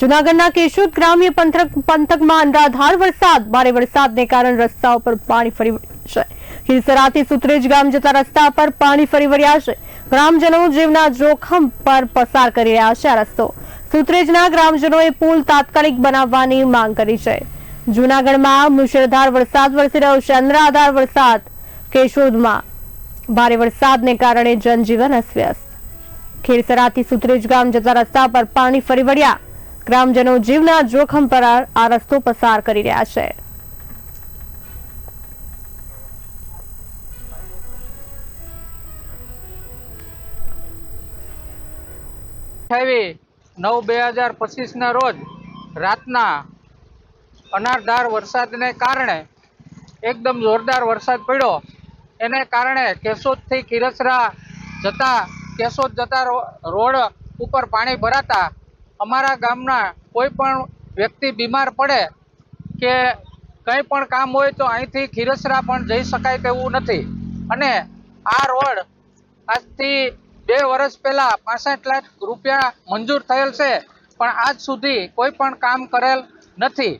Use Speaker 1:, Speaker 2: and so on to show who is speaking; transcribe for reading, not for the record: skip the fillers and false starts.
Speaker 1: જૂનાગઢના કેશોદ ગ્રામ્ય પંથકમાં અનરાધાર વરસાદ, ભારે વરસાદને કારણે રસ્તાઓ પર પાણી ફરી વળ્યું છે। ખીરસરાથી સુત્રેજ ગામ જતા રસ્તા પર પાણી ફરી વળ્યા છે। ગ્રામજનો જીવના જોખમ પર પસાર કરી રહ્યા છે। આ રસ્તો સુત્રેજના ગ્રામજનોએ પુલ તાત્કાલિક બનાવવાની માંગ કરી છે। જૂનાગઢમાં મુશળધાર વરસાદ વરસી રહ્યો છે। અનરાધાર વરસાદ કેશોદમાં ભારે વરસાદને કારણે જનજીવન અસ્તવ્યસ્ત। ખીરસરાથી સુત્રેજ ગામ જતા રસ્તા પર પાણી ફરી વળ્યા। ગ્રામજનો જીવના જોખમ પર આ રસ્તો પસાર કરી રહ્યા છે।
Speaker 2: અઠ્ઠાવીસ 9/2025 ના રોજ રાતના અનરાધાર વરસાદને કારણે એકદમ જોરદાર વરસાદ પડ્યો। એને કારણે કેશોદથી ખીરસરા જતા રોડ ઉપર પાણી ભરાતા અમારા ગામના કોઈ પણ વ્યક્તિ બીમાર પડે કે કંઈ પણ કામ હોય તો અહીંથી ખીરસરા પણ જઈ શકાય તેવું નથી। અને આ રોડ આજથી 2 વર્ષ પહેલા 65 લાખ રૂપિયા મંજૂર થયેલ છે, પણ આજ સુધી કોઈ પણ કામ કરેલ નથી।